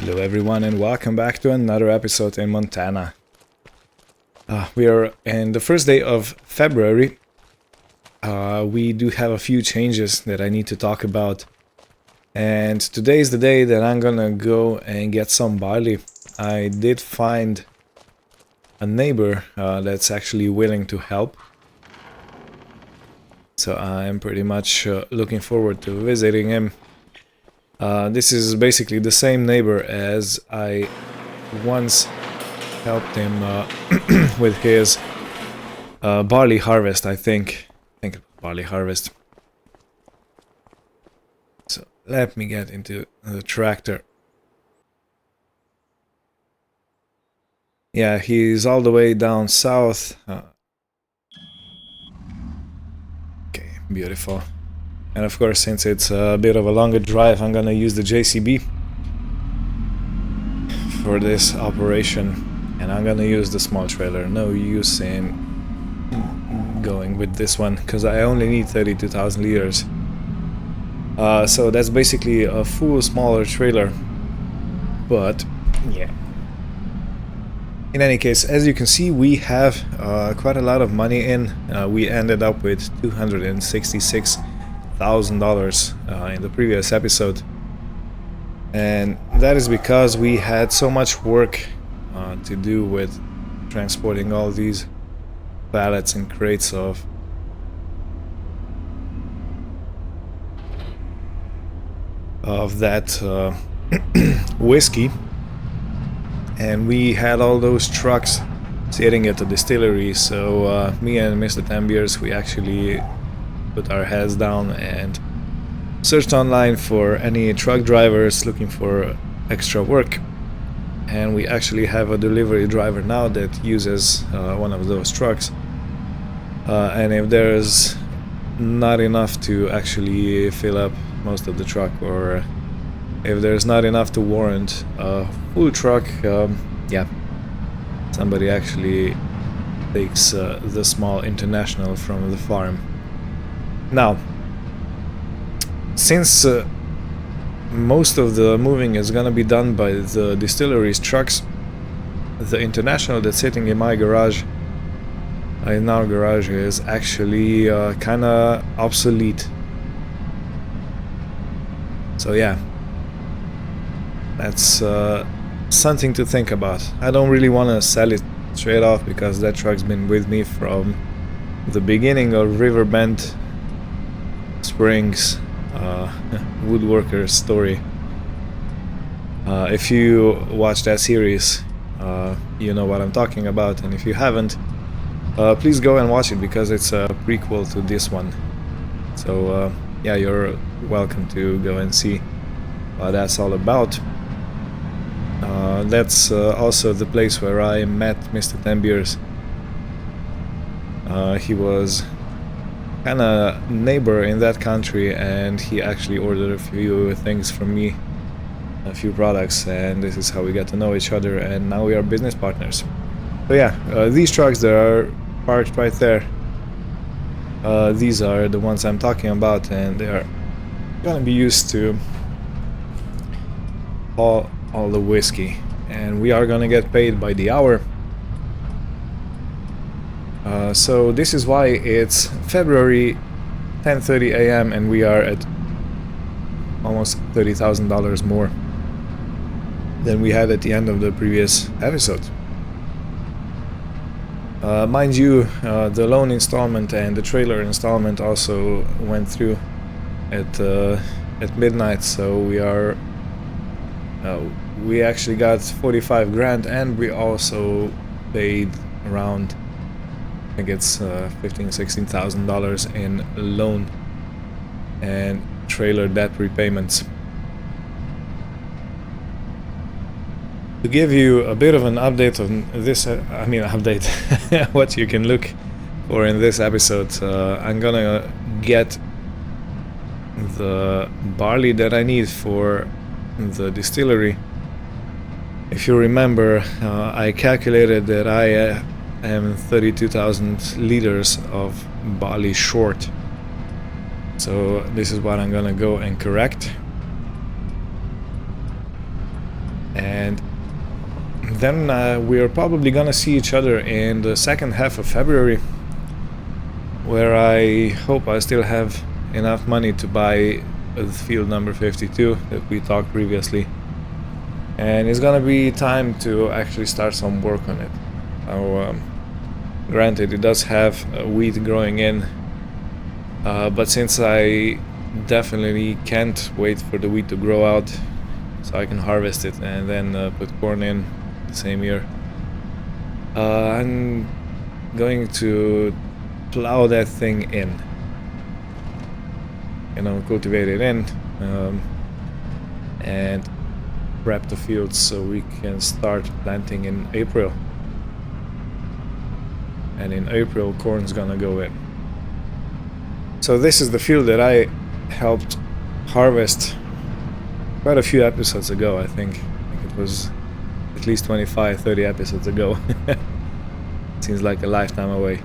Hello everyone and welcome back to another episode in Montana. We are in the first day of February. We do have a few changes that I need to talk about. And today is the day that I'm gonna go and get some barley. I did find a neighbor that's actually willing to help. So I'm pretty much looking forward to visiting him. This is basically the same neighbor as I once helped him with his barley harvest, I think barley harvest. So let me get into the tractor. Yeah, he's all the way down south. Okay, beautiful. And of course, since it's a bit of a longer drive, I'm gonna use the JCB for this operation. And I'm gonna use the small trailer. No use in going with this one, because I only need 32,000 liters. So that's basically a full smaller trailer. But, yeah. In any case, as you can see, we have quite a lot of money in. We ended up with $266,000 in the previous episode, and that is because we had so much work to do with transporting all these pallets and crates of that whiskey, and we had all those trucks sitting at the distillery. So me and Mr. Tambiers, we actually put our heads down and searched online for any truck drivers looking for extra work, and we actually have a delivery driver now that uses one of those trucks, and if there's not enough to actually fill up most of the truck, or if there's not enough to warrant a full truck, yeah, somebody actually takes the small International from the farm. Now, since most of the moving is gonna be done by the distillery's trucks, the International that's sitting in my garage, in our garage, is actually kinda obsolete. So yeah, that's something to think about. I don't really want to sell it straight off, because that truck's been with me from the beginning of Riverbend Springs woodworker's story. If you watch that series, you know what I'm talking about, and if you haven't, please go and watch it, because it's a prequel to this one. So yeah, you're welcome to go and see what that's all about. That's also the place where I met Mr. Tambiers. He was kind of neighbor in that country, and he actually ordered a few things from me, a few products, and this is how we got to know each other, and now we are business partners. So yeah, these trucks that are parked right there, these are the ones I'm talking about, and they are gonna be used to all the whiskey, and we are gonna get paid by the hour. So this is why it's February 10:30 a.m. and we are at almost $30,000 more than we had at the end of the previous episode. Mind you, the loan installment and the trailer installment also went through at midnight, so we actually got 45 grand, and we also paid around, I think it's $15,000-$16,000 in loan and trailer debt repayments. To give you a bit of an update on this, update what you can look for in this episode, I'm gonna get the barley that I need for the distillery. If you remember, I calculated that I am 32,000 liters of barley short. So this is what I'm gonna go and correct. then we're probably gonna see each other in the second half of February, where I hope I still have enough money to buy field number 52 that we talked previously, and it's gonna be time to actually start some work on it. Now, granted, it does have wheat growing in, but since I definitely can't wait for the wheat to grow out so I can harvest it and then put corn in the same year, I'm going to plow that thing in, you know, cultivate it in, and prep the fields so we can start planting in April. And in April, corn's gonna go in. So this is the field that I helped harvest quite a few episodes ago, I think. It was at least 25, 30 episodes ago. Seems like a lifetime away.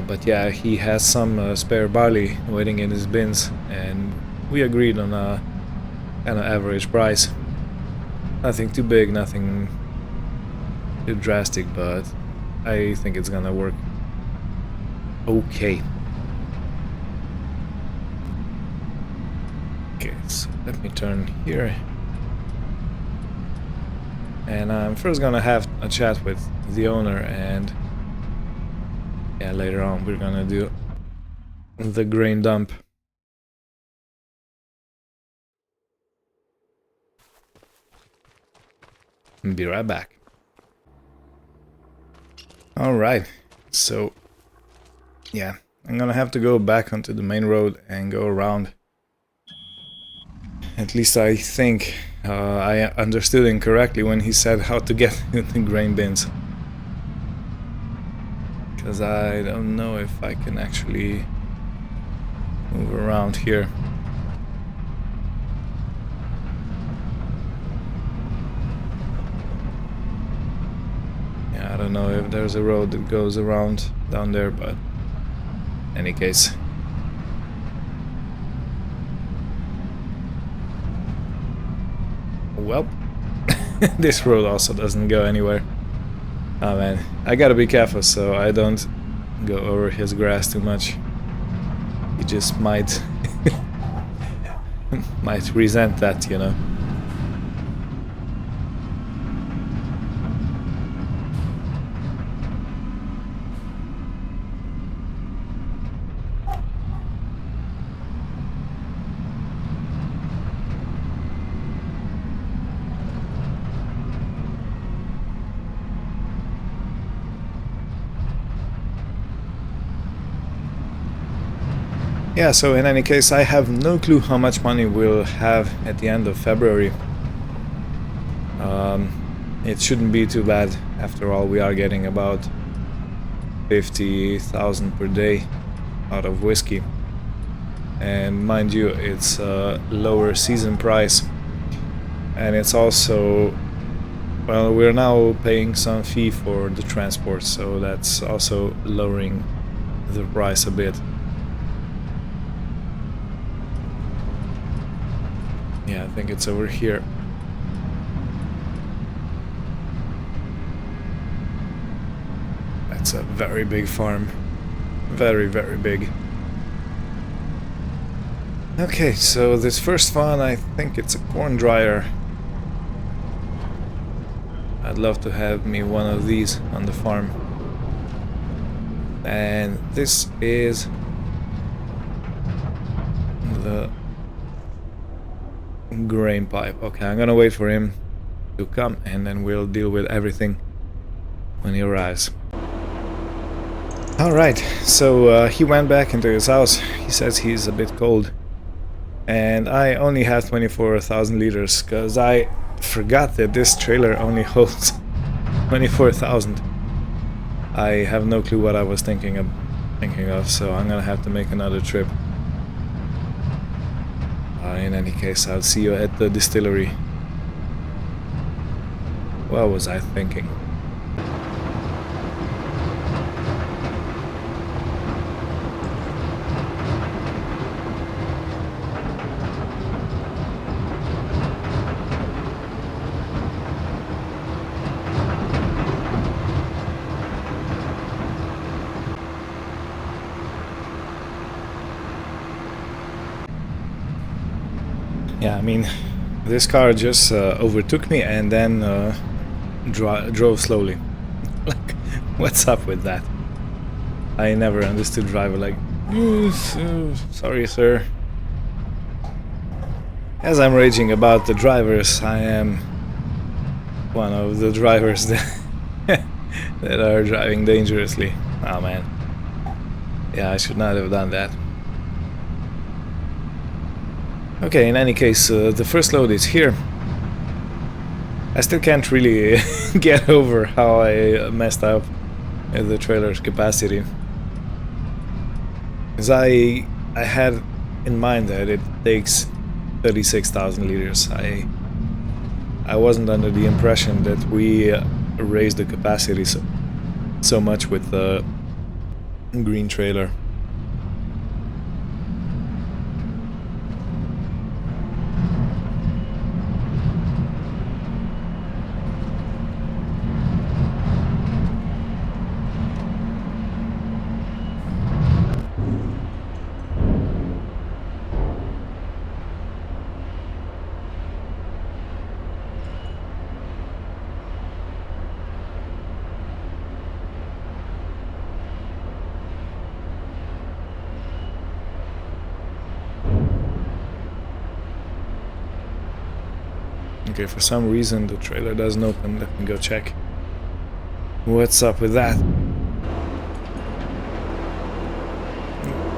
But yeah, he has some spare barley waiting in his bins, and we agreed on a kind of average price. Nothing too big, nothing too drastic, but I think it's gonna work okay. Okay, so let me turn here. And I'm first gonna have a chat with the owner, and yeah, later on we're gonna do the grain dump. Be right back. Alright, so yeah, I'm gonna have to go back onto the main road and go around. At least I think I understood him correctly when he said how to get the grain bins. Because I don't know if I can actually move around here. Yeah, I don't know if there's a road that goes around down there, but in any case. Well, this road also doesn't go anywhere. Oh man, I gotta be careful so I don't go over his grass too much. He just might might resent that, you know. Yeah, so in any case, I have no clue how much money we'll have at the end of February. It shouldn't be too bad. After all, we are getting about 50,000 per day out of whiskey. And mind you, it's a lower season price. And it's also, well, we're now paying some fee for the transport, so that's also lowering the price a bit. Yeah, I think it's over here. That's a very big farm. Very, very big. Okay, so this first one, I think it's a corn dryer. I'd love to have me one of these on the farm. And this is the grain pipe. Okay, I'm gonna wait for him to come and then we'll deal with everything when he arrives. Alright, so he went back into his house. He says he's a bit cold. And I only have 24,000 liters because I forgot that this trailer only holds 24,000. I have no clue what I was thinking of, so I'm gonna have to make another trip. In any case, I'll see you at the distillery. What was I thinking? Yeah, I mean, this car just overtook me and then drove slowly. Like, what's up with that? I never understood driver like, sorry sir. As I'm raging about the drivers, I am one of the drivers that, that are driving dangerously. Oh man. Yeah, I should not have done that. Okay, in any case, the first load is here. I still can't really get over how I messed up the trailer's capacity. Because I had in mind that it takes 36,000 liters. I wasn't under the impression that we raised the capacity so much with the green trailer. Okay, for some reason the trailer doesn't open. Let me go check. What's up with that?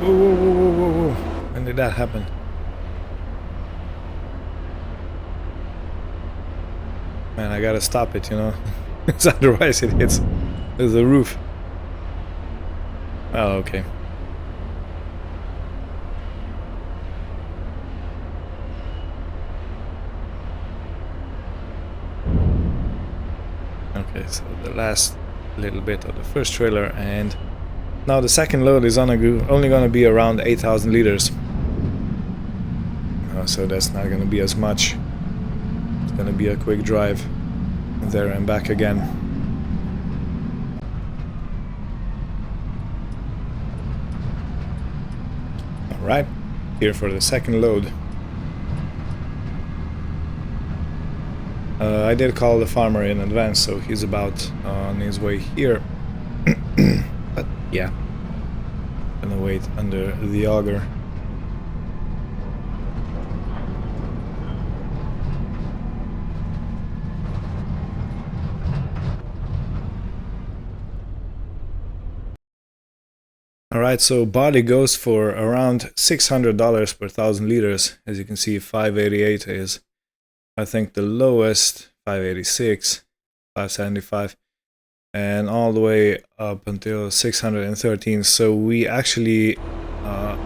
Whoa, whoa, whoa, whoa, whoa, whoa. When did that happen? Man, I gotta stop it, you know? Otherwise it hits the roof. Oh, okay. Okay, so the last little bit of the first trailer, and now the second load is only gonna be around 8,000 liters. So that's not gonna be as much. It's gonna be a quick drive there and back again. Alright, here for the second load. I did call the farmer in advance, so he's about on his way here. But yeah, gonna wait under the auger. Alright, so body goes for around $600 per 1,000 liters. As you can see, 588 is, I think, the lowest, 586, 575, and all the way up until 613. So we actually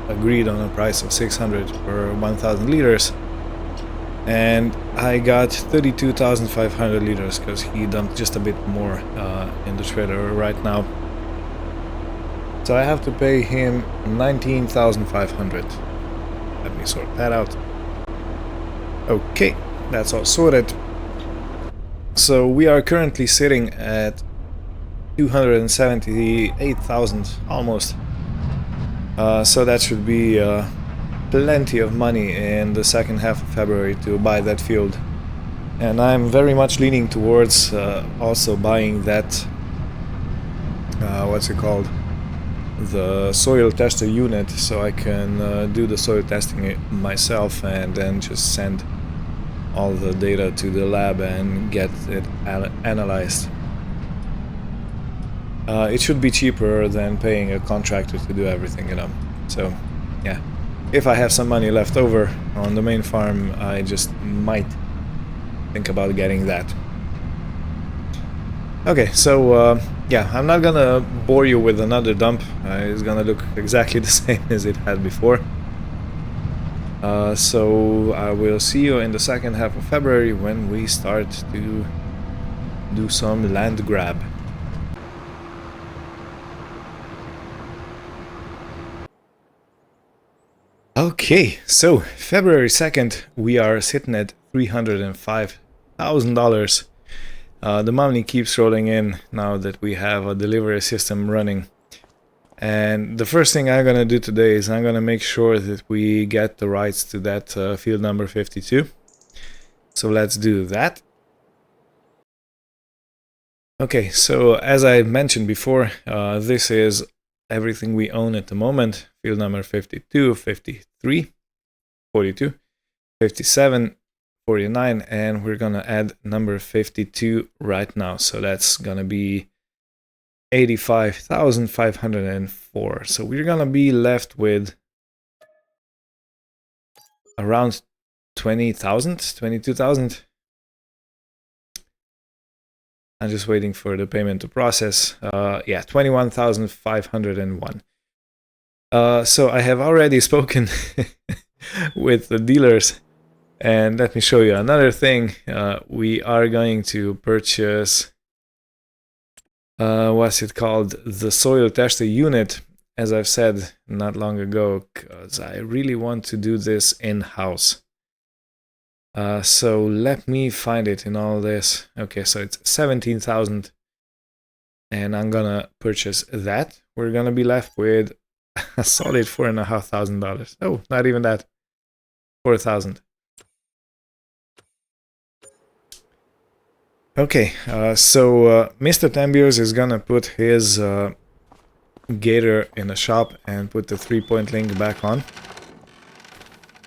agreed on a price of 600 per 1,000 liters. And I got 32,500 liters because he dumped just a bit more in the trailer right now. So I have to pay him 19,500. Let me sort that out. Okay, that's all sorted. So we are currently sitting at 278,000 almost. So that should be plenty of money in the second half of February to buy that field. And I'm very much leaning towards also buying that, what's it called? The soil tester unit, so I can do the soil testing myself and then just send all the data to the lab and get it analyzed. It should be cheaper than paying a contractor to do everything, you know. So yeah, if I have some money left over on the main farm, I just might think about getting that. Okay, so yeah, I'm not gonna bore you with another dump. It's gonna look exactly the same as it had before. So I will see you in the second half of February when we start to do some land grab. Okay, so February 2nd, we are sitting at $305,000. The money keeps rolling in now that we have a delivery system running. And the first thing I'm gonna do today is I'm gonna make sure that we get the rights to that field number 52. So let's do that. Okay, so as I mentioned before, this is everything we own at the moment. Field number 52, 53, 42, 57, 49, and we're gonna add number 52 right now. So that's gonna be 85,504. So we're gonna be left with around 20,000, 22,000. I'm just waiting for the payment to process. Yeah, 21,501. So I have already spoken with the dealers, and let me show you another thing. We are going to purchase what's it called, the soil tester unit, as I've said not long ago, because I really want to do this in-house. So let me find it in all this. Okay, so it's 17,000, and I'm gonna purchase that. We're gonna be left with a solid $4,500. Oh, not even that. 4,000. Okay, so Mr. Tambiers is gonna put his gator in the shop and put the 3-point link back on.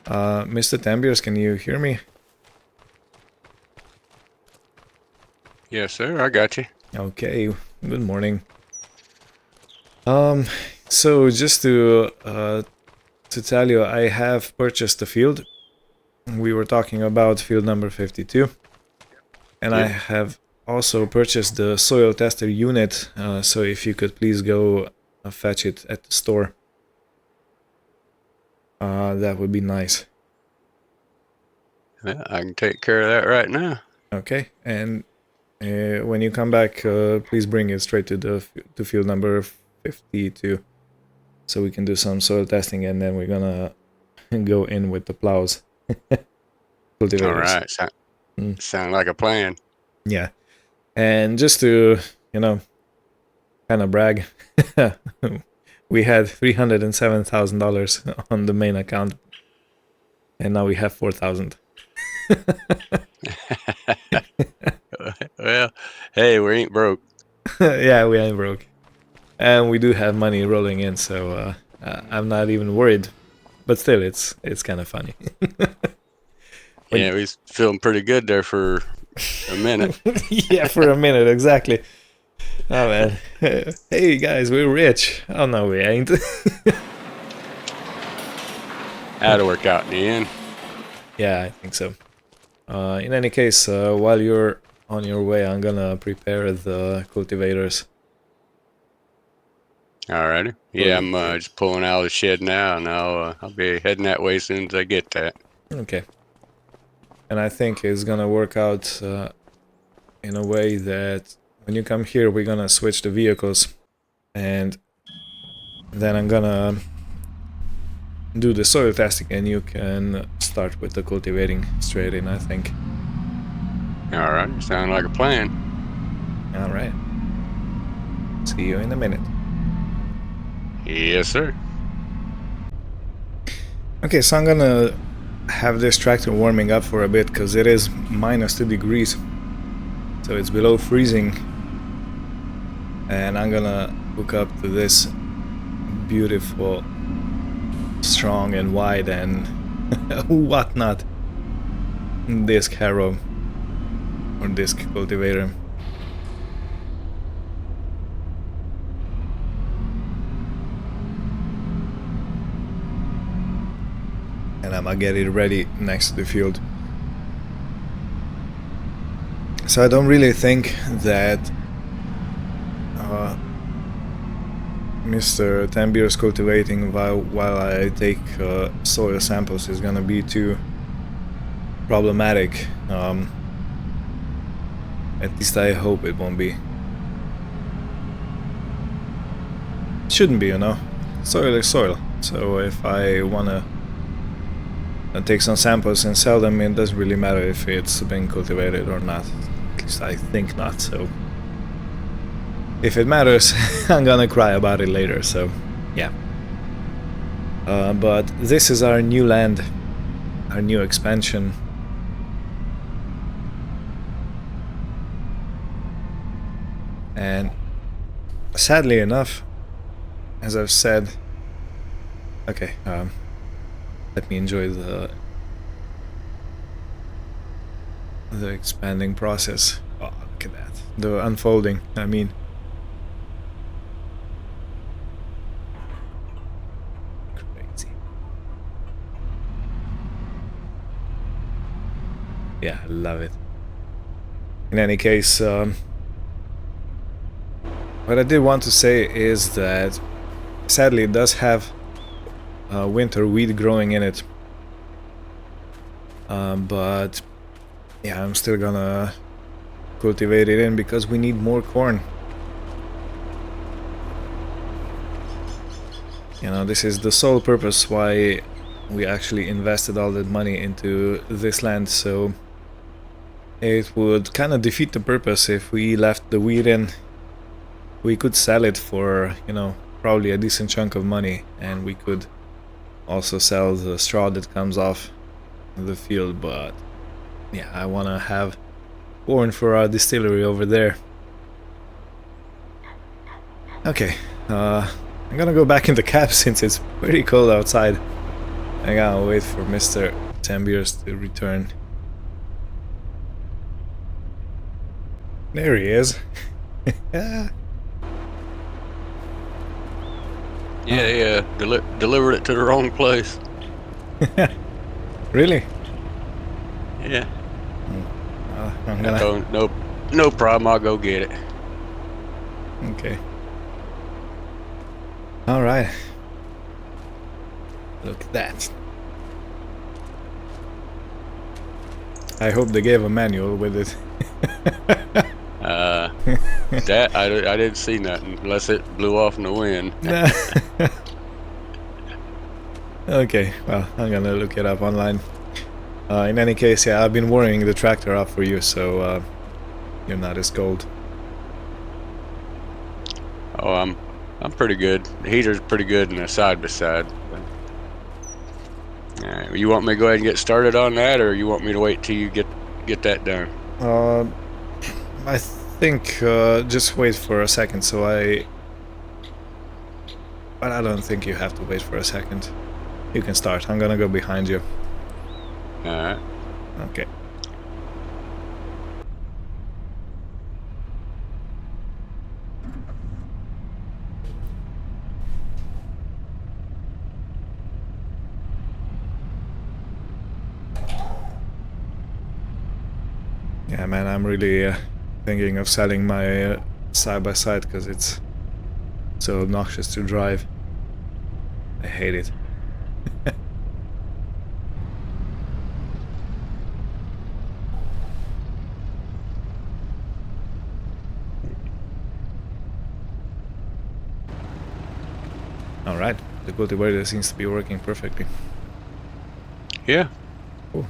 Mr. Tambiers, can you hear me? Yes, sir. I got you. Okay, good morning. So just to tell you, I have purchased the field. We were talking about field number 52. And I have also purchased the soil tester unit, so if you could please go fetch it at the store. That would be nice. Yeah, I can take care of that right now. Okay, and when you come back, please bring it straight to field number 52, so we can do some soil testing, and then we're gonna go in with the plows. All right, sound like a plan. Yeah, and just to, you know, kind of brag, we had $307,000 on the main account, and now we have 4,000. Well, hey, we ain't broke. Yeah, we ain't broke, and we do have money rolling in, so I'm not even worried. But still, it's kind of funny. Yeah, we was feeling pretty good there for a minute. Yeah, for a minute, exactly. Oh man, hey guys, we're rich. Oh no, we ain't. That'll work out in the end. Yeah, I think so. In any case, while you're on your way, I'm gonna prepare the cultivators. Alrighty. Yeah, I'm just pulling out of the shed now, and I'll be heading that way as soon as I get that. Okay. And I think it's gonna work out in a way that when you come here, we're gonna switch the vehicles, and then I'm gonna do the soil testing, and you can start with the cultivating straight in, I think. Alright, sound like a plan. Alright. See you in a minute. Yes, sir. Okay, so I'm gonna have this tractor warming up for a bit, because it is -2 degrees. So it's below freezing. And I'm gonna hook up to this beautiful, strong and wide and whatnot disc harrow or disc cultivator. And I'm gonna get it ready next to the field. So I don't really think that Mr. Tambier's cultivating while I take soil samples is gonna be too problematic. At least I hope it won't be. Shouldn't be, you know. Soil is soil. So if I wanna take some samples and sell them, it doesn't really matter if it's been cultivated or not. At least I think not, so. if it matters, I'm gonna cry about it later, so yeah. But this is our new land, our new expansion. And sadly enough, as I've said, okay, let me enjoy the expanding process. Oh, look at that. The unfolding, I mean. Crazy. Yeah, I love it. In any case, what I did want to say is that sadly it does have winter wheat growing in it. But yeah, I'm still gonna cultivate it in because we need more corn. You know, this is the sole purpose why we actually invested all that money into this land, so it would kind of defeat the purpose if we left the wheat in. We could sell it for, you know, probably a decent chunk of money, and we could also sell the straw that comes off the field, but yeah, I want to have corn for our distillery over there. Okay, I'm gonna go back in the cab since it's pretty cold outside. I gotta wait for Mr. Tambiers to return. There he is. Yeah, yeah, delivered it to the wrong place. Really? Yeah. I'm gonna... No problem, I'll go get it. Okay. Alright. Look at that. I hope they gave a manual with it. That I didn't see nothing unless it blew off in the wind. Okay, well, I'm gonna look it up online. In any case, yeah, I've been warming the tractor up for you, so you're not as cold. Oh, I'm pretty good. The heater's pretty good in the side by side. You want me to go ahead and get started on that, or you want me to wait till you get that done? I think just wait for a second. But I don't think you have to wait for a second. You can start. I'm gonna go behind you. Alright. Okay. Yeah, man, I'm really thinking of selling my side-by-side because it's so obnoxious to drive. I hate it. Alright, the cultivator seems to be working perfectly. Yeah. Cool.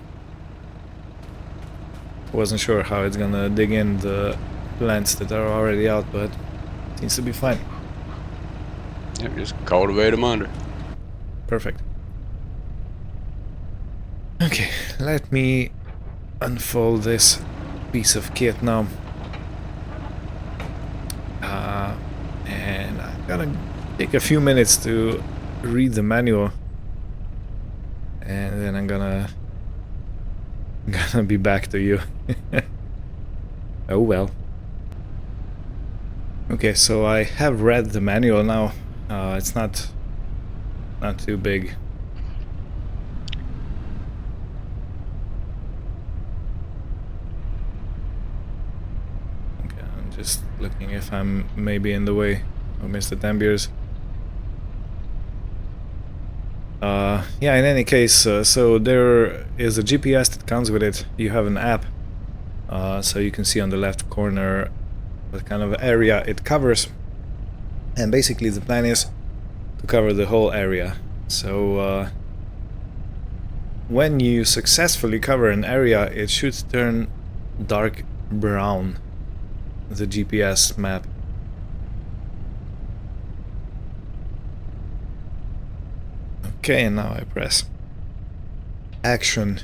Wasn't sure how it's gonna dig in the plants that are already out, but seems to be fine. Yep, just cultivate them under. Perfect. Okay, let me unfold this piece of kit now. And I'm gonna take a few minutes to read the manual, and then I'm gonna be back to you. Oh well. Okay, so I have read the manual now. It's not too big. Okay, I'm just looking if I'm maybe in the way of Mr. Tambiers. Yeah, in any case, so there is a GPS that comes with it. You have an app, so you can see on the left corner what kind of area it covers. And basically the plan is to cover the whole area. So when you successfully cover an area, it should turn dark brown, the GPS map. Okay, and now I press action.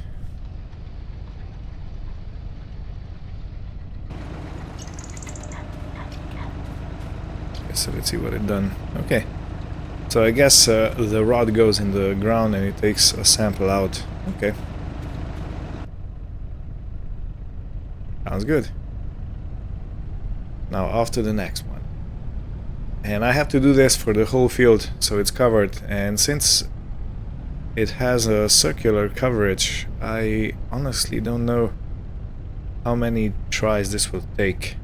Okay, so let's see what it done. Okay. So I guess the rod goes in the ground and it takes a sample out. Okay. Sounds good. Now off to the next one. And I have to do this for the whole field so it's covered. And since it has a circular coverage, I honestly don't know how many tries this will take.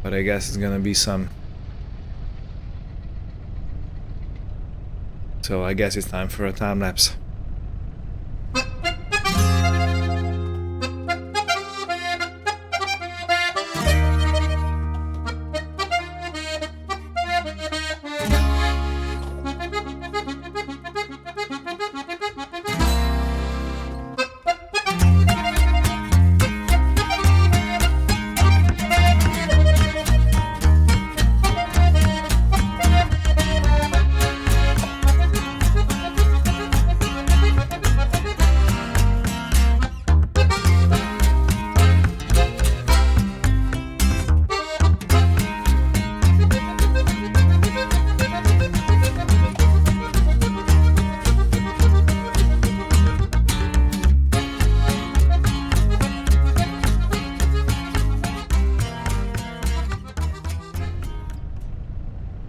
But I guess it's gonna be some. So I guess it's time for a time lapse.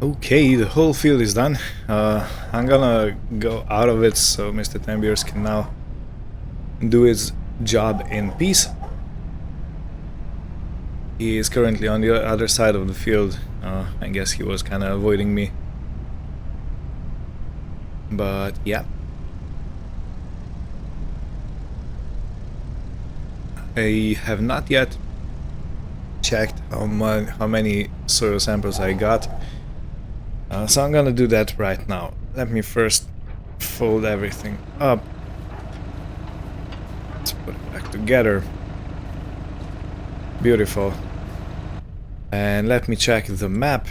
Okay, the whole field is done. I'm gonna go out of it so Mr. Tambiers can now do his job in peace. He is currently on the other side of the field. I guess he was kind of avoiding me. But yeah. I have not yet checked how many soil samples I got. So I'm gonna do that right now. Let me first fold everything up. Let's put it back together. Beautiful. And let me check the map.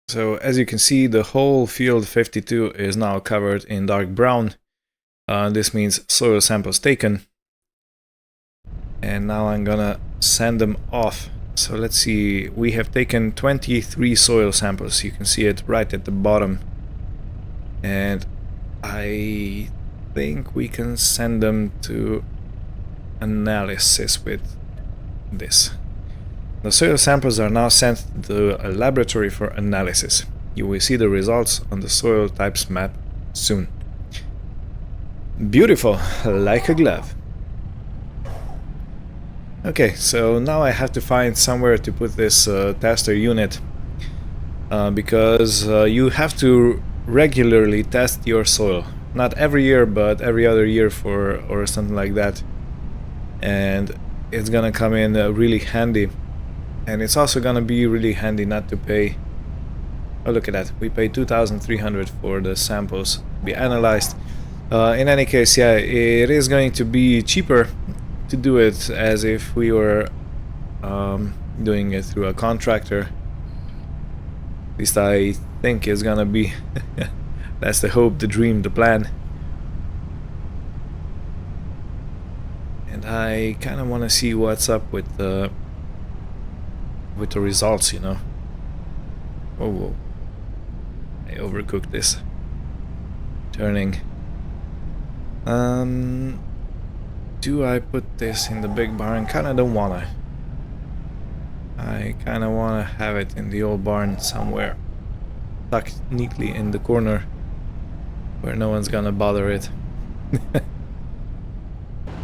So as you can see, the whole field 52 is now covered in dark brown. This means soil samples taken. And now I'm gonna send them off. So let's see, we have taken 23 soil samples. You can see it right at the bottom. And I think we can send them to analysis with this. The soil samples are now sent to a laboratory for analysis. You will see the results on the soil types map soon. Beautiful, like a glove. Okay, so now I have to find somewhere to put this tester unit, because you have to regularly test your soil. Not every year, but every other year or something like that. And it's gonna come in really handy. And it's also gonna be really handy not to pay. Oh, look at that. We pay 2,300 for the samples to be analyzed. In any case, yeah, it is going to be cheaper to do it as if we were doing it through a contractor. At least I think it's gonna be. That's the hope, the dream, the plan. And I kind of want to see what's up with the results, you know. Whoa, whoa. I overcooked this. Turning. Do I put this in the big barn? Kinda don't wanna. I kinda wanna have it in the old barn somewhere. Tucked neatly in the corner where no one's gonna bother it.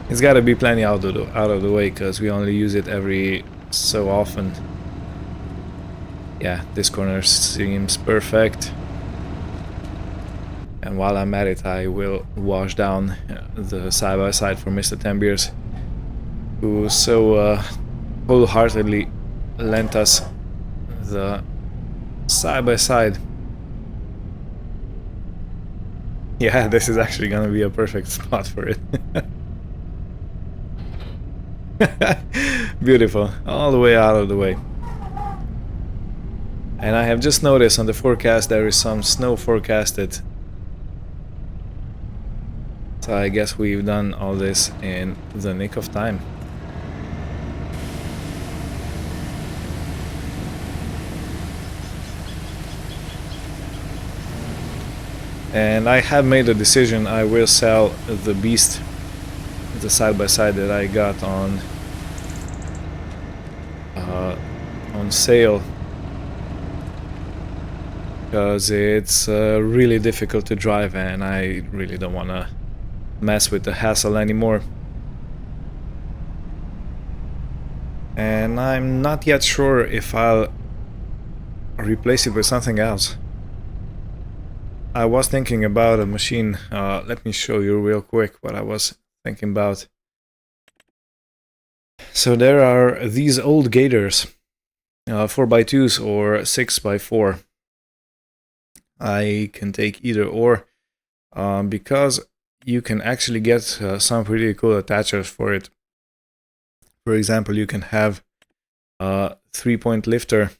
It's gotta be plenty out of the way, because we only use it every so often. Yeah, this corner seems perfect. And while I'm at it, I will wash down the side-by-side for Mr. Tambiers, who so wholeheartedly lent us the side-by-side. Yeah, this is actually gonna be a perfect spot for it. Beautiful, all the way out of the way. And I have just noticed on the forecast there is some snow forecasted. So I guess we've done all this in the nick of time. And I have made a decision. I will sell the beast, the side-by-side that I got on sale, because it's really difficult to drive and I really don't want to mess with the hassle anymore. And I'm not yet sure if I'll replace it with something else. I was thinking about a machine. Let me show you real quick what I was thinking about. So there are these old gators, 4x2s or 6x4. I can take either or, because you can actually get some pretty cool attachers for it. For example, you can have a 3-point lifter.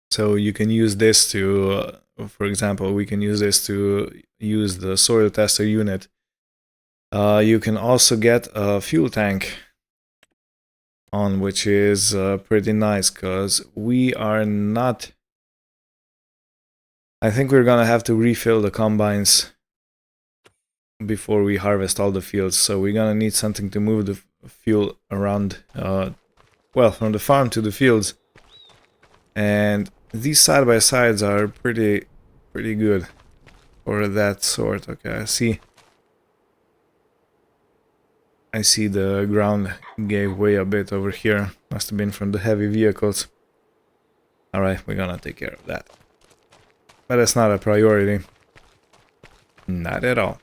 So you can use this to, for example, we can use this to use the soil tester unit. You can also get a fuel tank on, which is pretty nice, because we are not... I think we're gonna have to refill the combines before we harvest all the fields, so we're gonna need something to move the fuel around, well, from the farm to the fields. And these side-by-sides are pretty good for that sort. Okay, I see the ground gave way a bit over here. Must have been from the heavy vehicles. Alright, we're gonna take care of that. But that's not a priority. Not at all.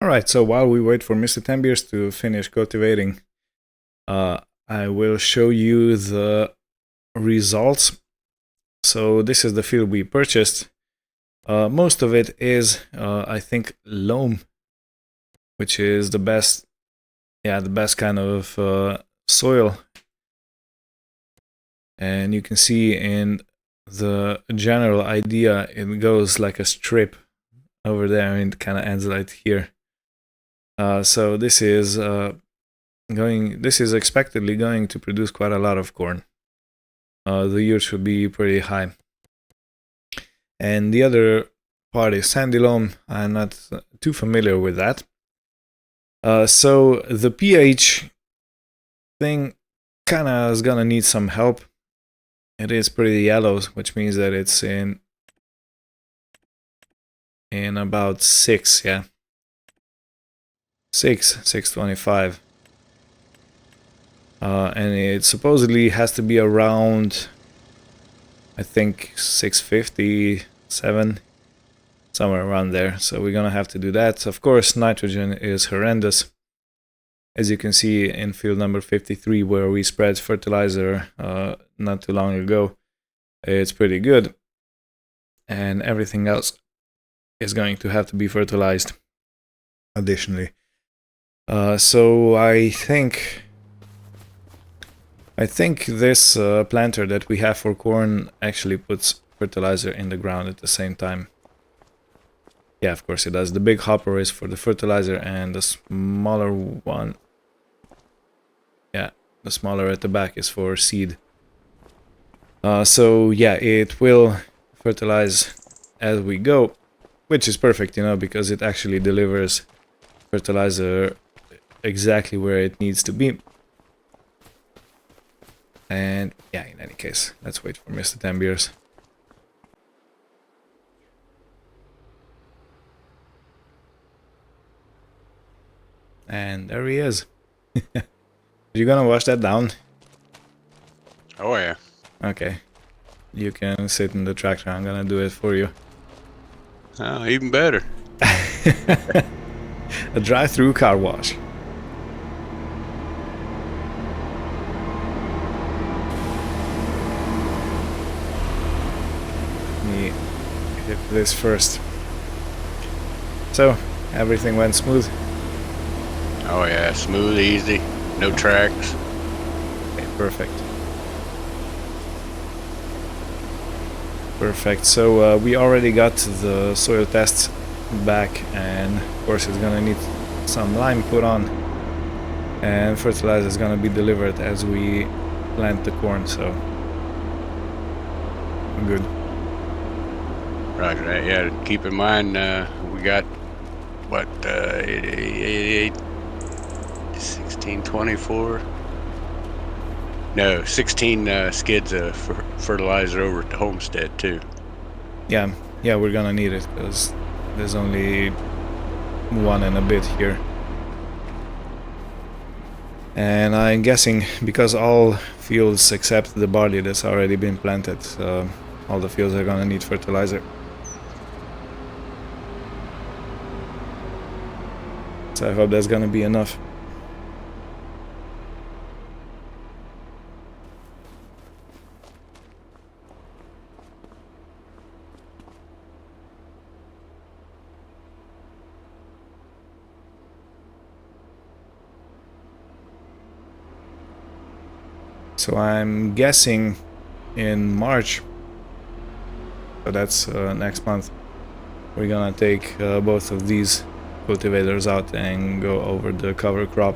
Alright, so while we wait for Mr. Tembiers to finish cultivating, I will show you the results. So this is the field we purchased. Most of it is, I think, loam, which is the best, yeah, the best kind of soil. And you can see in the general idea, it goes like a strip over there and it kind of ends right here. So this is expectedly going to produce quite a lot of corn. The yield should be pretty high. And the other part is sandy loam. I'm not too familiar with that. So the pH thing kind of is gonna need some help. It is pretty yellow, which means that it's in about 6, yeah. 625. And it supposedly has to be around, I think, 657, somewhere around there. So we're gonna have to do that. Of course, nitrogen is horrendous. As you can see in field number 53, where we spread fertilizer not too long ago, it's pretty good. And everything else is going to have to be fertilized additionally. So I think this planter that we have for corn actually puts fertilizer in the ground at the same time. Yeah, of course it does. The big hopper is for the fertilizer, and the smaller one, yeah, the smaller at the back is for seed. So yeah, it will fertilize as we go, which is perfect, you know, because it actually delivers fertilizer exactly where it needs to be. And yeah, in any case, let's wait for Mr. Tembiers. And there he is. You gonna wash that down? Oh yeah. Okay. You can sit in the tractor. I'm gonna do it for you. Oh, even better. A drive-through car wash. this first. So, everything went smooth. Oh yeah, smooth, easy, no tracks. Okay, perfect. Perfect. So we already got the soil tests back, and of course it's gonna need some lime put on, and fertilizer is gonna be delivered as we plant the corn. So good. Roger that. Yeah, keep in mind we got what 1624. No, 16 skids of fertilizer over at the homestead too. Yeah, we're gonna need it because there's only one and a bit here. And I'm guessing because all fields except the barley that's already been planted, all the fields are gonna need fertilizer. So I hope that's gonna be enough. So I'm guessing in March, so that's next month, we're gonna take both of these cultivators out and go over the cover crop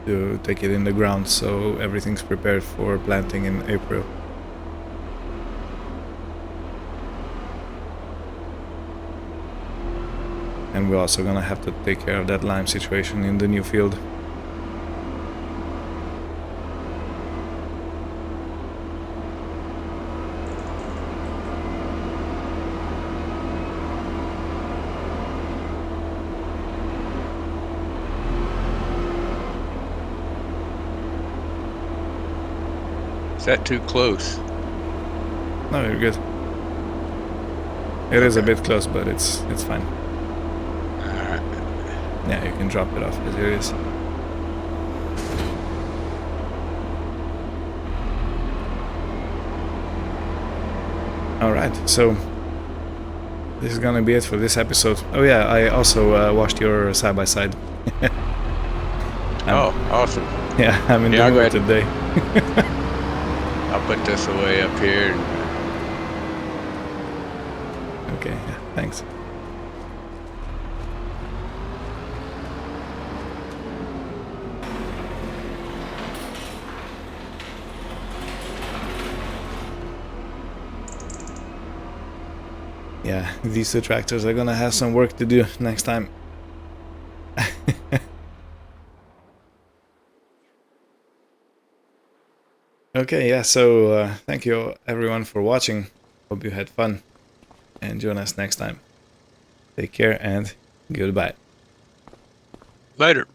to take it in the ground so everything's prepared for planting in April. And we're also gonna have to take care of that lime situation in the new field. Is that too close? No, you're good. It is a bit close, but it's fine. Alright. Yeah, you can drop it off as it is. Alright, so this is gonna be it for this episode. Oh yeah, I also watched your side-by-side. Oh, awesome. Yeah, I'm in Yeah, the I'll go mood ahead. today. I'll put this away up here. Okay, yeah, thanks. Yeah, these two tractors are gonna have some work to do next time. Okay, yeah, so thank you everyone for watching. Hope you had fun, and join us next time. Take care and goodbye. Later.